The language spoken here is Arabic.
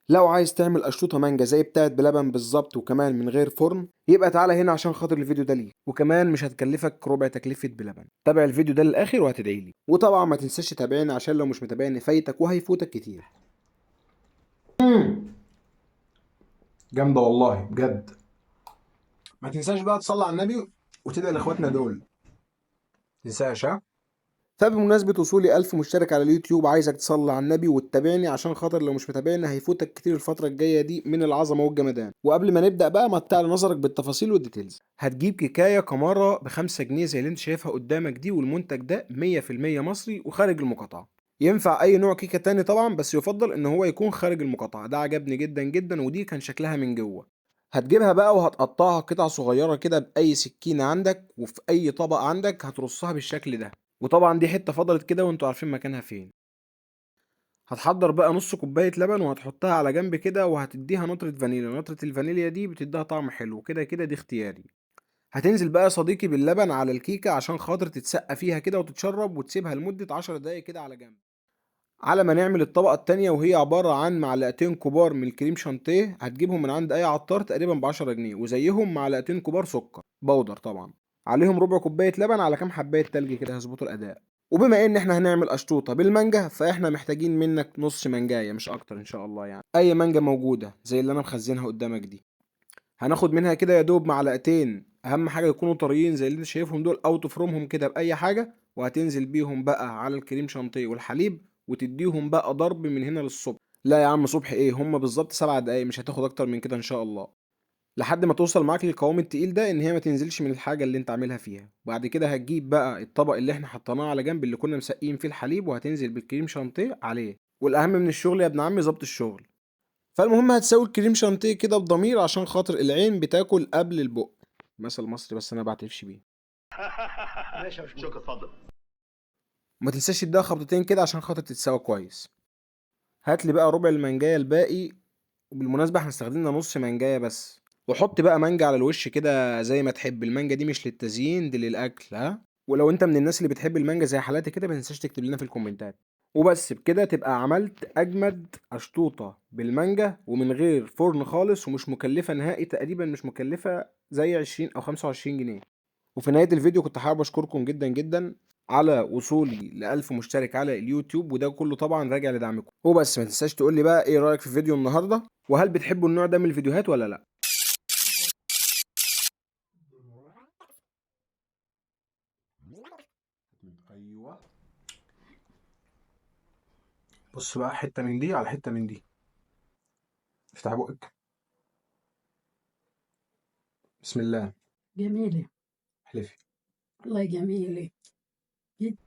لو عايز تعمل قشطوطه مانجا زي بتاعت بلبن بالظبط وكمان من غير فرن، يبقى تعالى هنا عشان خاطر الفيديو ده ليك، وكمان مش هتكلفك ربع تكلفه بلبن. تابع الفيديو ده للاخر وهتدعي لي، وطبعا ما تنساش تتابعني عشان لو مش متابعني فايتك وهيفوتك كتير. جامده والله بجد. ما تنساش بقى تصلي على النبي وتدعي لاخواتنا دول، تنساش ها. فبمناسبة وصولي 1000 مشترك على اليوتيوب، عايزك تصلي على النبي وتتابعني عشان خاطر لو مش متابعني هيفوتك كتير الفترة الجاية دي من العظمة والجمدان. وقبل ما نبدأ بقى متع نظرك بالتفاصيل والديتيلز. هتجيب كيكاية كمارة ب5 جنيه زي اللي انت شايفها قدامك دي، والمنتج ده 100% مصري وخارج المقاطعة. ينفع اي نوع كيكة تاني طبعا، بس يفضل ان هو يكون خارج المقاطعة. ده عجبني جدا جدا، ودي كان شكلها من جوه. هتجيبها بقى وهتقطعها قطع صغيرة كده بأي سكينة عندك، وفي أي طبق عندك هترصها بالشكل ده. وطبعا دي حتة فضلت كده وانتوا عارفين مكانها فين. هتحضر بقى نص كوباية لبن وهتحطها على جنب كده، وهتديها نطرة فانيليا. نطرة الفانيليا دي بتديها طعم حلو كده كده، دي اختياري. هتنزل بقى يا صديقي باللبن على الكيكة عشان خاطر تتسقى فيها كده وتتشرب، وتسيبها لمدة 10 دقايق كده على جنب. على ما نعمل الطبقة التانية، وهي عبارة عن معلقتين كبار من الكريم شانتيه. هتجيبهم من عند أي عطار تقريبا ب10 جنيه، وزيهم معلقتين كبار سكر بودر طبعا، عليهم ربع كوباية لبن، على كام حباية تلج كده هيظبطوا الأداء. وبما إن إحنا هنعمل أشطوطة بالمانجا، فإحنا محتاجين منك نص مانجاية مش أكتر إن شاء الله، يعني أي مانجا موجودة زي اللي أنا مخزنها قدامك دي. هناخد منها كده يا دوب معلقتين، أهم حاجة يكونوا طريين زي اللي أنت شايفهم دول، أو تفرمهم كده بأي حاجة. وهتنزل بيهم بقى على الكريم شانتيه والحليب، وتديهم بقى ضرب من هنا للصبح. لا يا عم صبح ايه، هما بالظبط 7 دقايق، مش هتاخد اكتر من كده ان شاء الله. لحد ما توصل معاك للقوام التقيل ده، ان هي ما تنزلش من الحاجة اللي انت عاملها فيها. وبعد كده هتجيب بقى الطبق اللي احنا حطيناه على جنب اللي كنا مسقين فيه الحليب، وهتنزل بالكريم شانتيه عليه. والاهم من الشغل يا ابن عمي ظبط الشغل. فالمهم هتسوي الكريم شانتيه كده بضمير، عشان خاطر العين بتاكل قبل البق. مثل مصري بس انا بعترفش بيه. ماشي يا باشمهندس. شكرا، اتفضل. وما تنساش تديها خبطتين كده عشان خاطر تتسوى كويس. هات لي بقى ربع المانجايه الباقي، وبالمناسبة احنا استخدمنا نص مانجاية بس. وحط بقى مانجا على الوش كده زي ما تحب. المانجا دي مش للتزيين، دي للأكل ها. ولو انت من الناس اللي بتحب المانجا زي حالاتي كده، ما تنساش تكتب لنا في الكومنتات. وبس بكده تبقى عملت أجمد أشطوطة بالمانجا ومن غير فرن خالص، ومش مكلفة نهائي، تقريبا مش مكلفة زي 20 أو 25 جنيه. وفي نهاية الفيديو كنت حابب أشكركم جدا جدا على وصولي ل1000 مشترك على اليوتيوب، وده كله طبعا راجع لدعمكم. وبس ما تنساش تقول لي بقى ايه رأيك في فيديو النهارده، وهل بتحبوا النوع ده من الفيديوهات ولا لا. ايوه. بص بقى، حتة من دي على حتة من دي. افتح بقك. بسم الله. جميلة. احلفي. والله جميلة جدا.